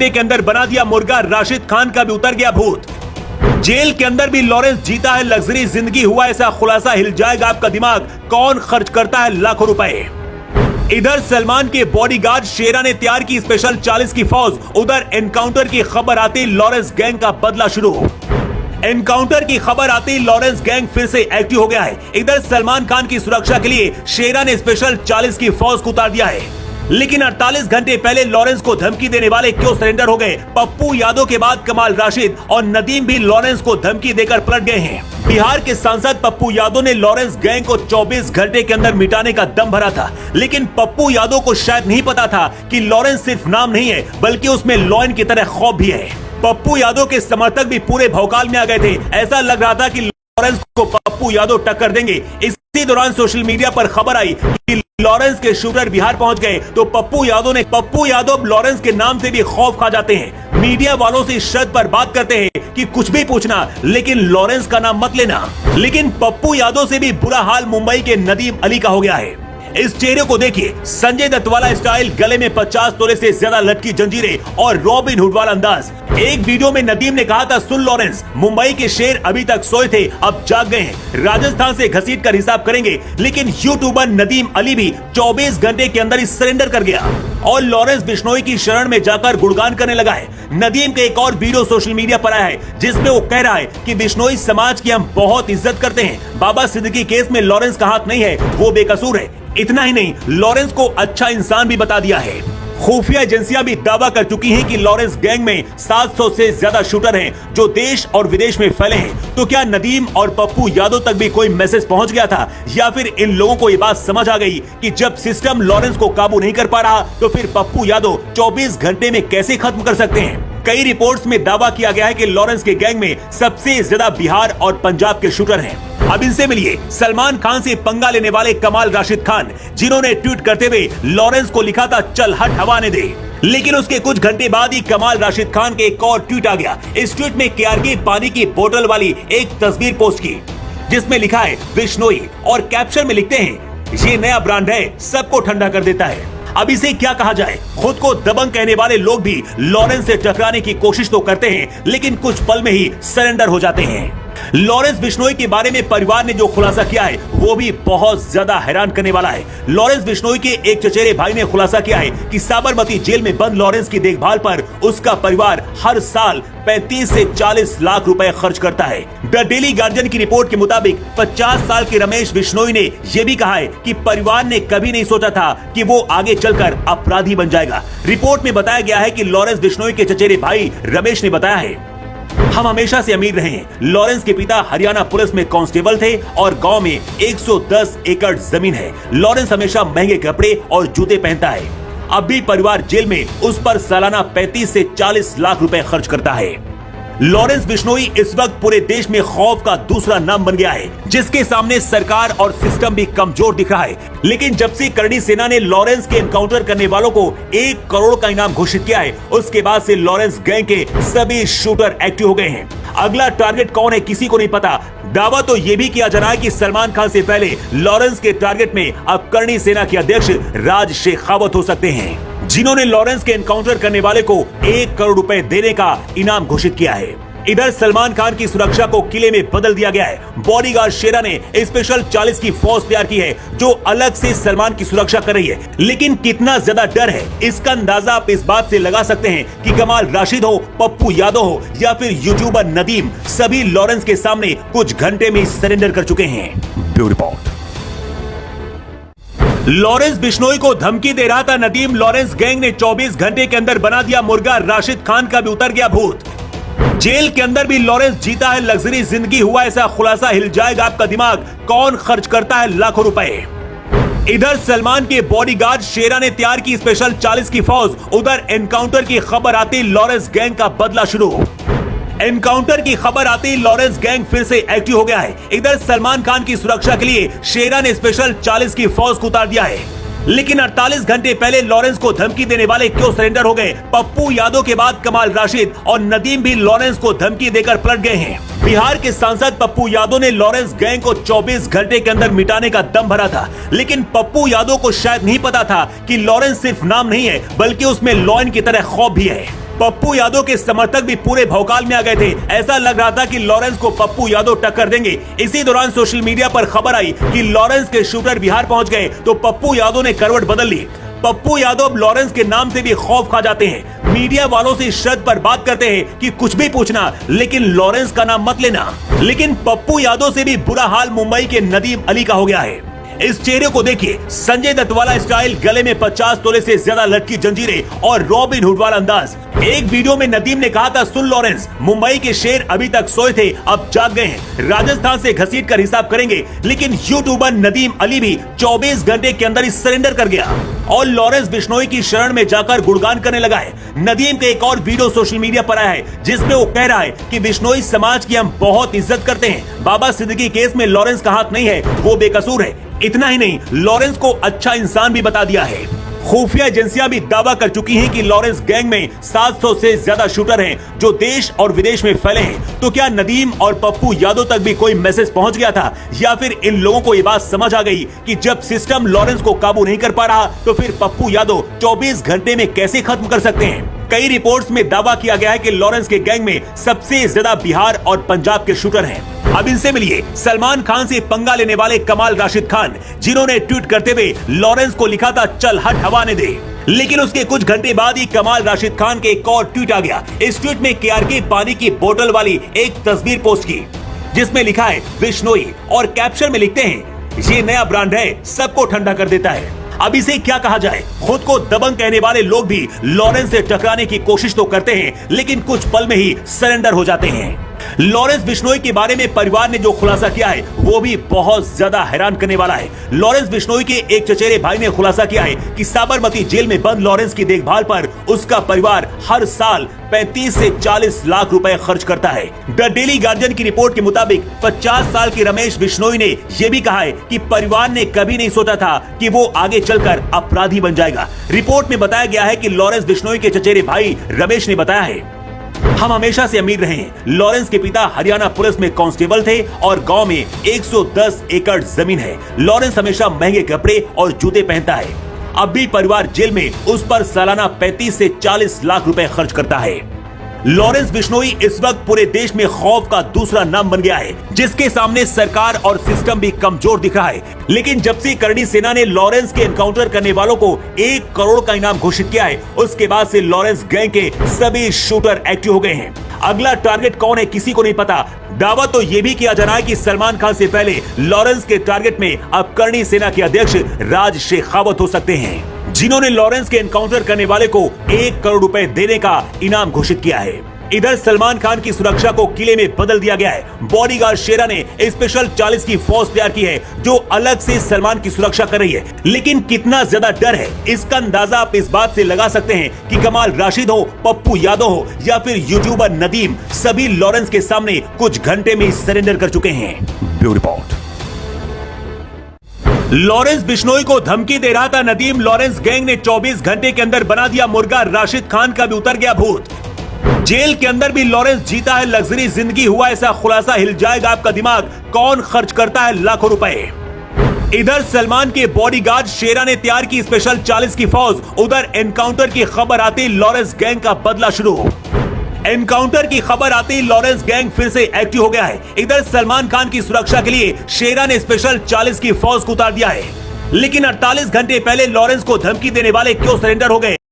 के अंदर बना दिया मुर्गा, राशिद खान का भी उतर गया भूत। जेल के अंदर भी लॉरेंस जीता है लग्जरी जिंदगी, हुआ ऐसा खुलासा, हिल जाएगा आपका दिमाग। कौन खर्च करता है लाखों रुपए। इधर सलमान के बॉडीगार्ड शेरा ने तैयार की स्पेशल 40 की फौज, उधर एनकाउंटर की खबर आती लॉरेंस गैंग का बदला शुरू। एनकाउंटर की खबर आती लॉरेंस गैंग फिर से एक्टिव हो गया है। इधर सलमान खान की सुरक्षा के लिए शेरा ने स्पेशल 40 की फौज को उतार दिया है। लेकिन 48 घंटे पहले लॉरेंस को धमकी देने वाले क्यों सरेंडर हो गए? पप्पू यादव के बाद कमाल राशिद और नदीम भी लॉरेंस को धमकी देकर पलट गए हैं। बिहार के सांसद पप्पू यादव ने लॉरेंस गैंग को 24 घंटे के अंदर मिटाने का दम भरा था, लेकिन पप्पू यादव को शायद नहीं पता था कि लॉरेंस सिर्फ नाम नहीं है, बल्कि उसमें लॉयन की तरह खौफ भी है। पप्पू यादव के समर्थक भी पूरे भौकाल में आ गए थे। ऐसा लग रहा था कि लॉरेंस को पप्पू यादव टक्कर देंगे। इसी दौरान सोशल मीडिया पर खबर आई कि लॉरेंस के शूटर बिहार पहुंच गए, तो पप्पू यादव लॉरेंस के नाम से भी खौफ खा जाते हैं। मीडिया वालों से इस शर्त पर बात करते हैं कि कुछ भी पूछना, लेकिन लॉरेंस का नाम मत लेना। लेकिन पप्पू यादव से भी बुरा हाल मुंबई के नदीम अली का हो गया है। इस चेहरे को देखिए, संजय दत्त वाला स्टाइल, गले में 50 तोले से ज्यादा लटकी जंजीरें और रॉबिन हुड वाला अंदाज। एक वीडियो में नदीम ने कहा था, सुन लॉरेंस, मुंबई के शेर अभी तक सोए थे, अब जाग गए हैं, राजस्थान से घसीट कर हिसाब करेंगे। लेकिन यूट्यूबर नदीम अली भी 24 घंटे के अंदर ही सरेंडर कर गया और लॉरेंस बिश्नोई की शरण में जाकर गुणगान करने लगा है। नदीम का एक और वीडियो सोशल मीडिया पर आया है, जिसमें वो कह रहा है कि बिश्नोई समाज की हम बहुत इज्जत करते हैं, बाबा सिद्दीकी केस में लॉरेंस का हाथ नहीं है, वो बेकसूर है। इतना ही नहीं, लॉरेंस को अच्छा इंसान भी बता दिया है। खुफिया एजेंसियां भी दावा कर चुकी हैं कि लॉरेंस गैंग में 700 से ज्यादा शूटर हैं, जो देश और विदेश में फैले हैं। तो क्या नदीम और पप्पू यादव तक भी कोई मैसेज पहुंच गया था, या फिर इन लोगों को ये बात समझ आ गई कि जब सिस्टम लॉरेंस को काबू नहीं कर पा रहा, तो फिर पप्पू यादव 24 घंटे में कैसे खत्म कर सकते हैं? कई रिपोर्ट्स में दावा किया गया है कि लॉरेंस के गैंग में सबसे ज्यादा बिहार और पंजाब के शूटर हैं। अब इनसे मिलिए सलमान खान से पंगा लेने वाले कमाल राशिद खान, जिन्होंने ट्वीट करते हुए लॉरेंस को लिखा था, चल हट हवा ने दे। लेकिन उसके कुछ घंटे बाद ही कमाल राशिद खान के एक और ट्वीट आ गया। इस ट्वीट में केआरके पानी की बोतल वाली एक तस्वीर पोस्ट की, जिसमें लिखा है बिश्नोई, और कैप्शन में लिखते हैं, ये नया ब्रांड है, सबको ठंडा कर देता है। अब इसे क्या कहा जाए? खुद को दबंग कहने वाले लोग भी लॉरेंस से टकराने की कोशिश तो करते हैं, लेकिन कुछ पल में ही सरेंडर हो जाते हैं। लॉरेंस बिश्नोई के बारे में परिवार ने जो खुलासा किया है, वो भी बहुत ज्यादा हैरान करने वाला है। लॉरेंस बिश्नोई के एक चचेरे भाई ने खुलासा किया है कि साबरमती जेल में बंद लॉरेंस की देखभाल पर उसका परिवार हर साल 35 से 40 लाख रुपए खर्च करता है। द डेली गार्जियन की रिपोर्ट के मुताबिक 50 साल के रमेश बिश्नोई ने यह भी कहा है कि परिवार ने कभी नहीं सोचा था कि वो आगे चलकर अपराधी बन जाएगा। रिपोर्ट में बताया गया है कि लॉरेंस बिश्नोई के चचेरे भाई रमेश ने बताया है, हम हमेशा से अमीर रहे हैं। लॉरेंस के पिता हरियाणा पुलिस में कांस्टेबल थे और गांव में 110 एकड़ जमीन है। लॉरेंस हमेशा महंगे कपड़े और जूते पहनता है। अब भी परिवार जेल में उस पर सालाना 35 से 40 लाख रुपए खर्च करता है। लॉरेंस बिश्नोई इस वक्त पूरे देश में खौफ का दूसरा नाम बन गया है, जिसके सामने सरकार और सिस्टम भी कमजोर दिख रहा है। लेकिन जब से करणी सेना ने लॉरेंस के एनकाउंटर करने वालों को 1 करोड़ का इनाम घोषित किया है, उसके बाद से लॉरेंस गैंग के सभी शूटर एक्टिव हो गए हैं। अगला टारगेट कौन है, किसी को नहीं पता। दावा तो ये भी किया जा रहा है कि सलमान खान से पहले लॉरेंस के टारगेट में अब करणी सेना के अध्यक्ष राज शेखावत हो सकते हैं, जिन्होंने लॉरेंस के एनकाउंटर करने वाले को 1 करोड़ रुपए देने का इनाम घोषित किया है। इधर सलमान खान की सुरक्षा को किले में बदल दिया गया है। बॉडीगार्ड शेरा ने स्पेशल 40 की फौज तैयार की है, जो अलग से सलमान की सुरक्षा कर रही है। लेकिन कितना ज्यादा डर है, इसका अंदाजा आप इस बात से लगा सकते हैं कि कमाल राशिद हो, पप्पू यादव हो, या फिर यूट्यूबर नदीम, सभी लॉरेंस के सामने कुछ घंटे में सरेंडर कर चुके हैं। Bureau report. लॉरेंस बिश्नोई को धमकी दे रहा था नदीम, लॉरेंस गैंग ने 24 घंटे के अंदर बना दिया मुर्गा, राशिद खान का भी उतर गया भूत। जेल के अंदर भी लॉरेंस जीता है लग्जरी जिंदगी, हुआ ऐसा खुलासा, हिल जाएगा आपका दिमाग। कौन खर्च करता है लाखों रुपए। इधर सलमान के बॉडीगार्ड शेरा ने तैयार की स्पेशल 40 की फौज, उधर एनकाउंटर की खबर आती लॉरेंस गैंग का बदला शुरू। एनकाउंटर की खबर आती लॉरेंस गैंग फिर से एक्टिव हो गया है। इधर सलमान खान की सुरक्षा के लिए शेरा ने स्पेशल 40 की फौज को उतार दिया है। लेकिन 48 घंटे पहले लॉरेंस को धमकी देने वाले क्यों सरेंडर हो गए? पप्पू यादव के बाद कमाल राशिद और नदीम भी लॉरेंस को धमकी देकर पलट गए हैं। बिहार के सांसद पप्पू यादव ने लॉरेंस गैंग को 24 घंटे के अंदर मिटाने का दम भरा था, लेकिन पप्पू यादव को शायद नहीं पता था कि लॉरेंस सिर्फ नाम नहीं है, बल्कि उसमें लॉयन की तरह खौफ भी है। पप्पू यादव के समर्थक भी पूरे भौकाल में आ गए थे। ऐसा लग रहा था कि लॉरेंस को पप्पू यादव टक्कर देंगे। इसी दौरान सोशल मीडिया पर खबर आई कि लॉरेंस के शूटर बिहार पहुंच गए तो पप्पू यादव ने करवट बदल ली। पप्पू यादव लॉरेंस के नाम से भी खौफ खा जाते हैं। मीडिया वालों से शर्त पर बात करते हैं कि कुछ भी पूछना लेकिन लॉरेंस का नाम मत लेना। लेकिन पप्पू यादव से भी बुरा हाल मुंबई के नदीम अली का हो गया है। इस चेहरे को देखिए, संजय दत्त वाला स्टाइल, गले में 50 तोले से ज्यादा लटकी जंजीरें और रॉबिन हुड वाला अंदाज। एक वीडियो में नदीम ने कहा था, सुन लॉरेंस, मुंबई के शेर अभी तक सोए थे, अब जाग गए हैं, राजस्थान से घसीट कर हिसाब करेंगे। लेकिन यूट्यूबर नदीम अली भी 24 घंटे के अंदर ही सरेंडर कर गया और लॉरेंस बिश्नोई की शरण में जाकर गुणगान करने लगा है। नदीम का एक और वीडियो सोशल मीडिया पर आया है जिसमें वो कह रहा है कि बिश्नोई समाज की हम बहुत इज्जत करते हैं। बाबा सिद्दीकी केस में लॉरेंस का हाथ नहीं है, वो बेकसूर है। इतना ही नहीं, लॉरेंस को अच्छा इंसान भी बता दिया है। खुफिया एजेंसियां भी दावा कर चुकी हैं कि लॉरेंस गैंग में 700 से ज्यादा शूटर हैं जो देश और विदेश में फैले हैं। तो क्या नदीम और पप्पू यादव तक भी कोई मैसेज पहुंच गया था, या फिर इन लोगों को ये बात समझ आ गई कि जब सिस्टम लॉरेंस को काबू नहीं कर पा रहा तो फिर पप्पू यादव 24 घंटे में कैसे खत्म कर सकते हैं। कई रिपोर्ट्स में दावा किया गया है कि लॉरेंस के गैंग में सबसे ज्यादा बिहार और पंजाब के शूटर हैं। अब इनसे मिलिए सलमान खान से पंगा लेने वाले कमाल राशिद खान, जिन्होंने ट्वीट करते हुए लॉरेंस को लिखा था, चल हट हवाने दे। लेकिन उसके कुछ घंटे बाद ही कमाल राशिद खान के एक और ट्वीट आ गया। इस ट्वीट में केआरके पानी की बोतल वाली एक तस्वीर पोस्ट की जिसमें लिखा है बिश्नोई, और कैप्शन में लिखते हैं, ये नया ब्रांड है, सबको ठंडा कर देता है। अब इसे क्या कहा जाए, खुद को दबंग कहने वाले लोग भी लॉरेंस से टकराने की कोशिश तो करते हैं लेकिन कुछ पल में ही सरेंडर हो जाते हैं। लॉरेंस बिश्नोई के बारे में परिवार ने जो खुलासा किया है वो भी बहुत ज्यादा हैरान करने वाला है। लॉरेंस बिश्नोई के एक चचेरे भाई ने खुलासा किया है कि साबरमती जेल में बंद लॉरेंस की देखभाल पर उसका परिवार हर साल 35 से 40 लाख रुपए खर्च करता है। द डेली गार्जियन की रिपोर्ट के मुताबिक 50 साल के रमेश बिश्नोई ने यह भी कहा है कि परिवार ने कभी नहीं सोचा था कि वो आगे चलकर अपराधी बन जाएगा। रिपोर्ट में बताया गया है कि लॉरेंस बिश्नोई के चचेरे भाई रमेश ने बताया है, हम हमेशा से अमीर रहे हैं। लॉरेंस के पिता हरियाणा पुलिस में कांस्टेबल थे और गांव में 110 एकड़ जमीन है। लॉरेंस हमेशा महंगे कपड़े और जूते पहनता है। अब भी परिवार जेल में उस पर सालाना 35 से 40 लाख रुपए खर्च करता है। लॉरेंस बिश्नोई इस वक्त पूरे देश में खौफ का दूसरा नाम बन गया है, जिसके सामने सरकार और सिस्टम भी कमजोर दिख रहा है। लेकिन जब से करणी सेना ने लॉरेंस के एनकाउंटर करने वालों को 1 करोड़ का इनाम घोषित किया है, उसके बाद से लॉरेंस गैंग के सभी शूटर एक्टिव हो गए हैं। अगला टारगेट कौन है किसी को नहीं पता। दावा तो ये भी किया जा रहा है कि सलमान खान से पहले लॉरेंस के टारगेट में अब करणी सेना के अध्यक्ष राज शेखावत हो सकते हैं, जिन्होंने लॉरेंस के एनकाउंटर करने वाले को 1 करोड़ रुपए देने का इनाम घोषित किया है। इधर सलमान खान की सुरक्षा को किले में बदल दिया गया है। बॉडीगार्ड शेरा ने स्पेशल 40 की फौज तैयार की है जो अलग से सलमान की सुरक्षा कर रही है। लेकिन कितना ज्यादा डर है इसका अंदाजा आप इस बात से लगा सकते हैं कि कमाल राशिद हो, पप्पू यादव हो या फिर यूट्यूबर नदीम, सभी लॉरेंस के सामने कुछ घंटे में सरेंडर कर चुके हैं। Bureau report. लॉरेंस बिश्नोई को धमकी दे रहा था नदीम। लॉरेंस गैंग ने 24 घंटे के अंदर बना दिया मुर्गा। राशिद खान का भी उतर गया भूत। जेल के अंदर भी लॉरेंस जीता है लग्जरी जिंदगी, हुआ ऐसा खुलासा, हिल जाएगा आपका दिमाग, कौन खर्च करता है लाखों रुपए। इधर सलमान के बॉडीगार्ड शेरा ने तैयार की स्पेशल 40 की फौज। उधर एनकाउंटर की खबर आते ही लॉरेंस गैंग का बदला शुरू। एनकाउंटर की खबर आते ही लॉरेंस गैंग फिर से एक्टिव हो गया है। इधर सलमान खान की सुरक्षा के लिए शेरा ने स्पेशल 40 की फौज को उतार दिया है। लेकिन 48 घंटे पहले लॉरेंस को धमकी देने वाले क्यों सरेंडर हो गए?